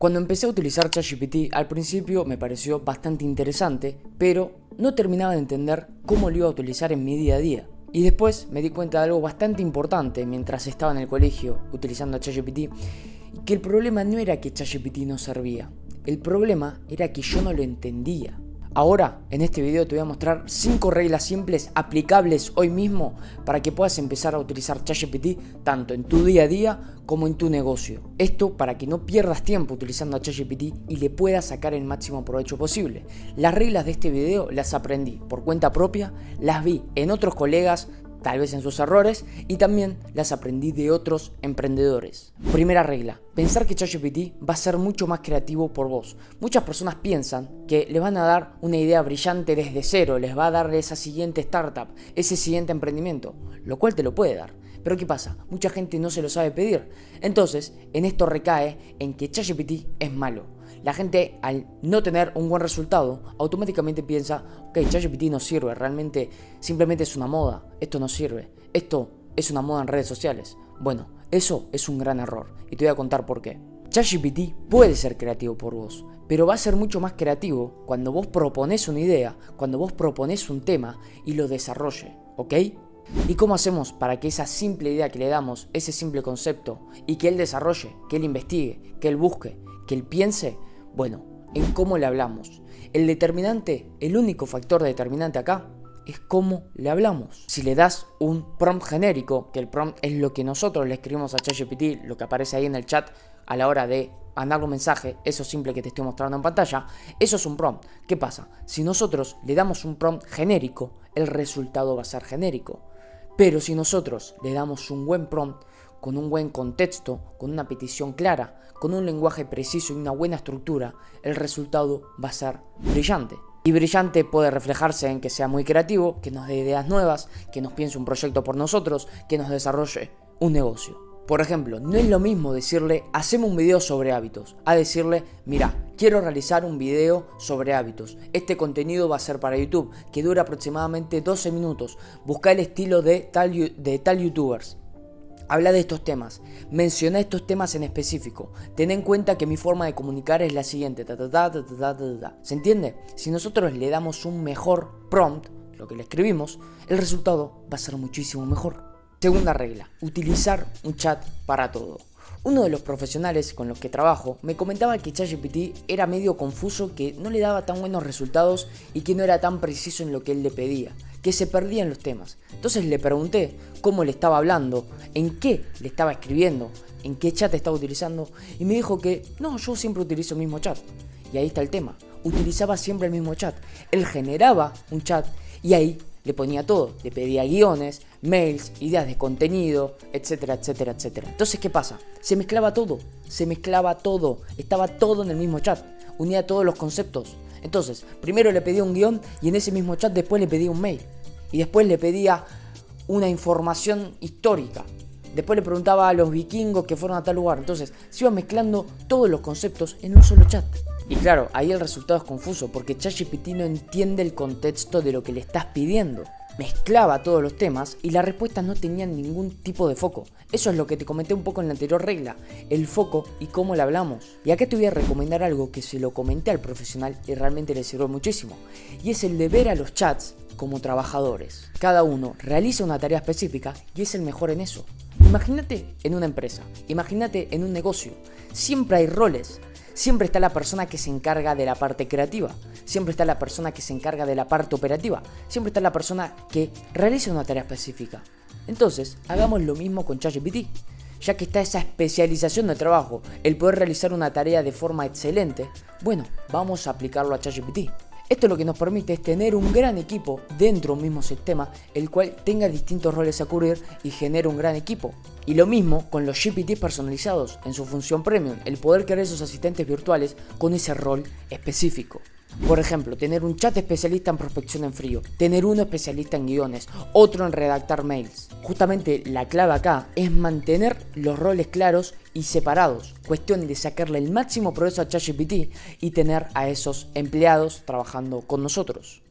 Cuando empecé a utilizar ChatGPT, al principio me pareció bastante interesante, pero no terminaba de entender cómo lo iba a utilizar en mi día a día. Y después me di cuenta de algo bastante importante mientras estaba en el colegio utilizando ChatGPT, y que el problema no era que ChatGPT no servía, el problema era que yo no lo entendía. Ahora, en este video te voy a mostrar 5 reglas simples aplicables hoy mismo para que puedas empezar a utilizar ChatGPT tanto en tu día a día como en tu negocio. Esto para que no pierdas tiempo utilizando a ChatGPT y le puedas sacar el máximo provecho posible. Las reglas de este video las aprendí por cuenta propia, las vi en otros colegas, tal vez en sus errores, y también las aprendí de otros emprendedores. Primera regla: pensar que ChatGPT va a ser mucho más creativo por vos. Muchas personas piensan que les van a dar una idea brillante desde cero, les va a dar esa siguiente startup, ese siguiente emprendimiento, lo cual te lo puede dar. Pero ¿qué pasa? Mucha gente no se lo sabe pedir. Entonces, en esto recae en que ChatGPT es malo. La gente, al no tener un buen resultado, automáticamente piensa: ok, ChatGPT no sirve, realmente simplemente es una moda, esto no sirve, esto es una moda en redes sociales. Bueno, eso es un gran error y te voy a contar por qué. ChatGPT puede ser creativo por vos, pero va a ser mucho más creativo cuando vos propones una idea, cuando vos propones un tema y lo desarrolle, ¿ok? ¿Y cómo hacemos para que esa simple idea que le damos, ese simple concepto, y que él desarrolle, que él investigue, que él busque, que él piense? Bueno, en cómo le hablamos. El determinante, el único factor determinante acá, es cómo le hablamos. Si le das un prompt genérico, que el prompt es lo que nosotros le escribimos a ChatGPT, lo que aparece ahí en el chat a la hora de mandar un mensaje, eso simple que te estoy mostrando en pantalla, eso es un prompt. ¿Qué pasa? Si nosotros le damos un prompt genérico, el resultado va a ser genérico. Pero si nosotros le damos un buen prompt, con un buen contexto, con una petición clara, con un lenguaje preciso y una buena estructura, el resultado va a ser brillante. Y brillante puede reflejarse en que sea muy creativo, que nos dé ideas nuevas, que nos piense un proyecto por nosotros, que nos desarrolle un negocio. Por ejemplo, no es lo mismo decirle: haceme un video sobre hábitos, a decirle: mira, quiero realizar un video sobre hábitos. Este contenido va a ser para YouTube, que dura aproximadamente 12 minutos. Busca el estilo de tal youtubers. Habla de estos temas, menciona estos temas en específico. Ten en cuenta que mi forma de comunicar es la siguiente. ¿Se entiende? Si nosotros le damos un mejor prompt, lo que le escribimos, el resultado va a ser muchísimo mejor. Segunda regla: utilizar un chat para todo. Uno de los profesionales con los que trabajo me comentaba que ChatGPT era medio confuso, que no le daba tan buenos resultados y que no era tan preciso en lo que él le pedía, que se perdía en los temas. Entonces le pregunté cómo le estaba hablando, en qué le estaba escribiendo, en qué chat estaba utilizando, y me dijo que no, yo siempre utilizo el mismo chat. Y ahí está el tema, utilizaba siempre el mismo chat. Él generaba un chat y ahí le ponía todo, le pedía guiones, mails, ideas de contenido, etcétera, etcétera, etcétera. Entonces, ¿qué pasa? Se mezclaba todo, estaba todo en el mismo chat, unía todos los conceptos. Entonces, primero le pedía un guión y en ese mismo chat después le pedía un mail. Y después le pedía una información histórica. Después le preguntaba a los vikingos que fueron a tal lugar. Entonces, se iban mezclando todos los conceptos en un solo chat. Y claro, ahí el resultado es confuso porque ChatGPT no entiende el contexto de lo que le estás pidiendo. Mezclaba todos los temas y las respuestas no tenían ningún tipo de foco. Eso es lo que te comenté un poco en la anterior regla, el foco y cómo le hablamos. Y acá te voy a recomendar algo que se lo comenté al profesional y realmente le sirvió muchísimo. Y es el de ver a los chats como trabajadores. Cada uno realiza una tarea específica y es el mejor en eso. Imagínate en una empresa, imagínate en un negocio. Siempre hay roles. Siempre está la persona que se encarga de la parte creativa, siempre está la persona que se encarga de la parte operativa, siempre está la persona que realiza una tarea específica. Entonces, hagamos lo mismo con ChatGPT. Ya que está esa especialización de trabajo, el poder realizar una tarea de forma excelente, bueno, vamos a aplicarlo a ChatGPT. Esto lo que nos permite es tener un gran equipo dentro de un mismo sistema, el cual tenga distintos roles a cubrir y genere un gran equipo. Y lo mismo con los GPT personalizados en su función premium, el poder crear esos asistentes virtuales con ese rol específico. Por ejemplo, tener un chat especialista en prospección en frío, tener uno especialista en guiones, otro en redactar mails. Justamente la clave acá es mantener los roles claros y separados. Cuestión de sacarle el máximo provecho a ChatGPT y tener a esos empleados trabajando con nosotros.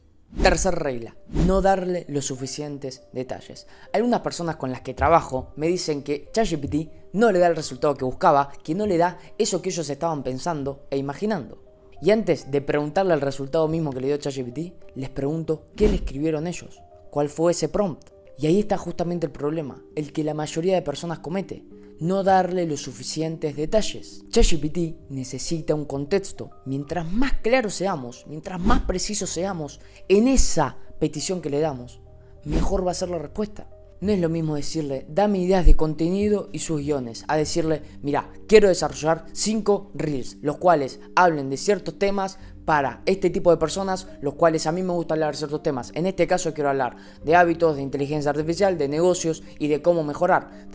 Tercer regla, no darle los suficientes detalles. Algunas personas con las que trabajo me dicen que ChatGPT no le da el resultado que buscaba, que no le da eso que ellos estaban pensando e imaginando. Y antes de preguntarle el resultado mismo que le dio ChatGPT, les pregunto qué le escribieron ellos, cuál fue ese prompt. Y ahí está justamente el problema, el que la mayoría de personas comete, no darle los suficientes detalles. ChatGPT necesita un contexto. Mientras más claros seamos, mientras más precisos seamos en esa petición que le damos, mejor va a ser la respuesta. No es lo mismo decirle, dame ideas de contenido y sus guiones, a decirle, mira, quiero desarrollar 5 reels, los cuales hablen de ciertos temas para este tipo de personas, los cuales a mí me gusta hablar de ciertos temas. En este caso quiero hablar de hábitos, de inteligencia artificial, de negocios y de cómo mejorar.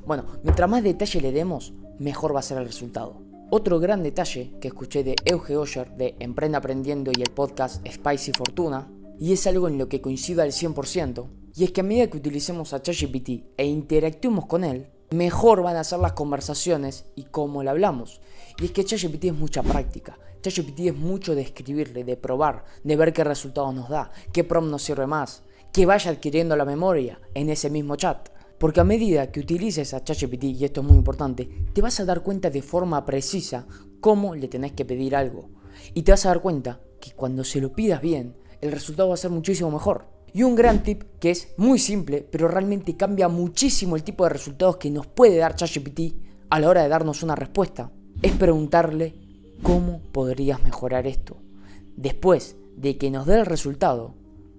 Bueno, mientras más detalle le demos, mejor va a ser el resultado. Otro gran detalle que escuché de Euge Oyer de Emprende Aprendiendo y el podcast Spicy Fortuna, y es algo en lo que coincido al 100%, y es que a medida que utilicemos a ChatGPT e interactuemos con él, mejor van a ser las conversaciones y cómo le hablamos. Y es que ChatGPT es mucha práctica. ChatGPT es mucho de escribirle, de probar, de ver qué resultados nos da, qué prompt nos sirve más, que vaya adquiriendo la memoria en ese mismo chat. Porque a medida que utilices a ChatGPT, y esto es muy importante, te vas a dar cuenta de forma precisa cómo le tenés que pedir algo. Y te vas a dar cuenta que cuando se lo pidas bien, el resultado va a ser muchísimo mejor. Y un gran tip que es muy simple, pero realmente cambia muchísimo el tipo de resultados que nos puede dar ChatGPT a la hora de darnos una respuesta, es preguntarle cómo podrías mejorar esto. Después de que nos dé el resultado,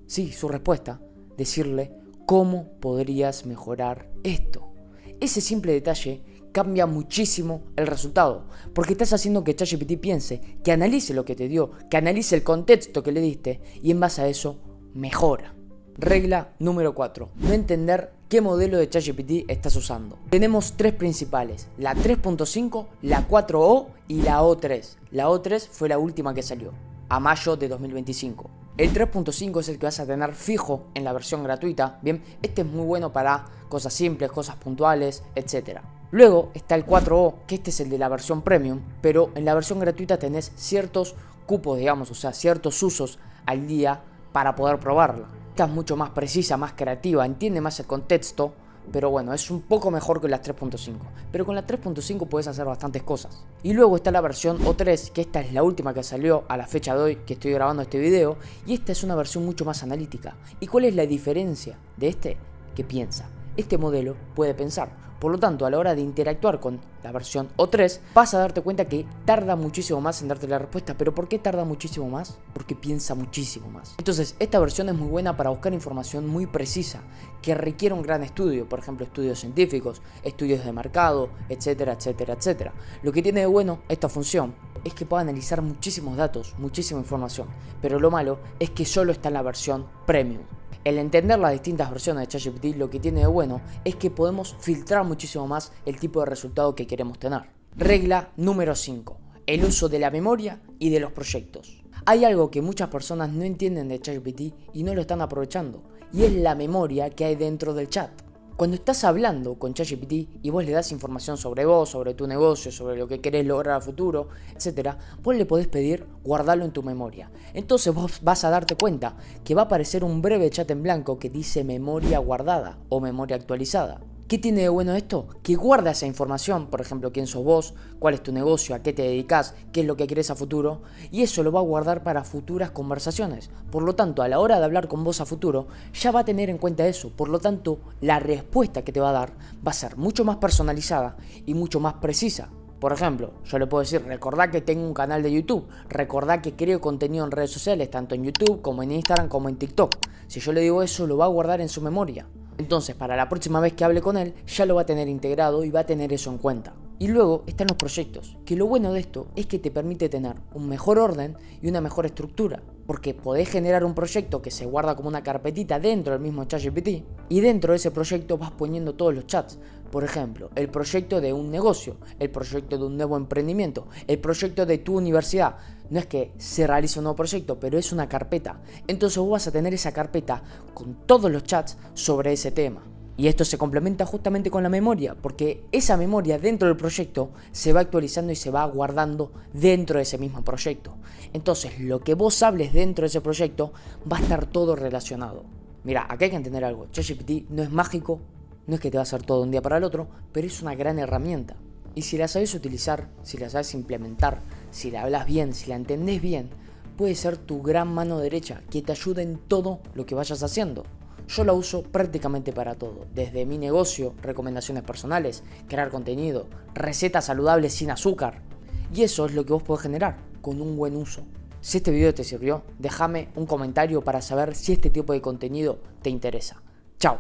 sí, su respuesta, decirle cómo podrías mejorar esto. Ese simple detalle cambia muchísimo el resultado, porque estás haciendo que ChatGPT piense, que analice lo que te dio, que analice el contexto que le diste y en base a eso mejora. Regla número 4. No entender qué modelo de ChatGPT estás usando. Tenemos 3 principales, la 3.5, la 4O y la O3. La O3 fue la última que salió, a mayo de 2025. El 3.5 es el que vas a tener fijo en la versión gratuita. Bien, este es muy bueno para cosas simples, cosas puntuales, etc. Luego está el 4O, que este es el de la versión premium, pero en la versión gratuita tenés ciertos cupos, digamos, o sea, ciertos usos al día para poder probarla. Esta es mucho más precisa, más creativa, entiende más el contexto, pero bueno, es un poco mejor que la 3.5. Pero con la 3.5 puedes hacer bastantes cosas. Y luego está la versión O3, que esta es la última que salió a la fecha de hoy que estoy grabando este video, y esta es una versión mucho más analítica. ¿Y cuál es la diferencia de este? Que piensa. Este modelo puede pensar. Por lo tanto, a la hora de interactuar con la versión O3, vas a darte cuenta que tarda muchísimo más en darte la respuesta. ¿Pero por qué tarda muchísimo más? Porque piensa muchísimo más. Entonces, esta versión es muy buena para buscar información muy precisa, que requiere un gran estudio, por ejemplo, estudios científicos, estudios de mercado, etcétera, etcétera, etcétera. Lo que tiene de bueno esta función es que puede analizar muchísimos datos, muchísima información, pero lo malo es que solo está en la versión premium. El entender las distintas versiones de ChatGPT lo que tiene de bueno es que podemos filtrar muchísimo más el tipo de resultado que queremos tener. Regla número 5. El uso de la memoria y de los proyectos. Hay algo que muchas personas no entienden de ChatGPT y no lo están aprovechando, y es la memoria que hay dentro del chat. Cuando estás hablando con ChatGPT y vos le das información sobre vos, sobre tu negocio, sobre lo que querés lograr a futuro, etc., vos le podés pedir guardarlo en tu memoria. Entonces vos vas a darte cuenta que va a aparecer un breve chat en blanco que dice memoria guardada o memoria actualizada. ¿Qué tiene de bueno esto? Que guarda esa información, por ejemplo, quién sos vos, cuál es tu negocio, a qué te dedicas, qué es lo que querés a futuro, y eso lo va a guardar para futuras conversaciones. Por lo tanto, a la hora de hablar con vos a futuro, ya va a tener en cuenta eso. Por lo tanto, la respuesta que te va a dar va a ser mucho más personalizada y mucho más precisa. Por ejemplo, yo le puedo decir, recordá que tengo un canal de YouTube, recordá que creo contenido en redes sociales, tanto en YouTube como en Instagram como en TikTok. Si yo le digo eso, lo va a guardar en su memoria. Entonces, para la próxima vez que hable con él, ya lo va a tener integrado y va a tener eso en cuenta. Y luego están los proyectos, que lo bueno de esto es que te permite tener un mejor orden y una mejor estructura, porque podés generar un proyecto que se guarda como una carpetita dentro del mismo ChatGPT, y dentro de ese proyecto vas poniendo todos los chats. Por ejemplo, el proyecto de un negocio, el proyecto de un nuevo emprendimiento, el proyecto de tu universidad. No es que se realice un nuevo proyecto, pero es una carpeta. Entonces vos vas a tener esa carpeta con todos los chats sobre ese tema. Y esto se complementa justamente con la memoria, porque esa memoria dentro del proyecto se va actualizando y se va guardando dentro de ese mismo proyecto. Entonces, lo que vos hables dentro de ese proyecto va a estar todo relacionado. Mira, acá hay que entender algo. ChatGPT no es mágico No es que te va a hacer todo de un día para el otro, pero es una gran herramienta. Y si la sabes utilizar, si la sabes implementar, si la hablas bien, si la entendés bien, puede ser tu gran mano derecha que te ayude en todo lo que vayas haciendo. Yo la uso prácticamente para todo, desde mi negocio, recomendaciones personales, crear contenido, recetas saludables sin azúcar. Y eso es lo que vos podés generar con un buen uso. Si este video te sirvió, déjame un comentario para saber si este tipo de contenido te interesa. Chao.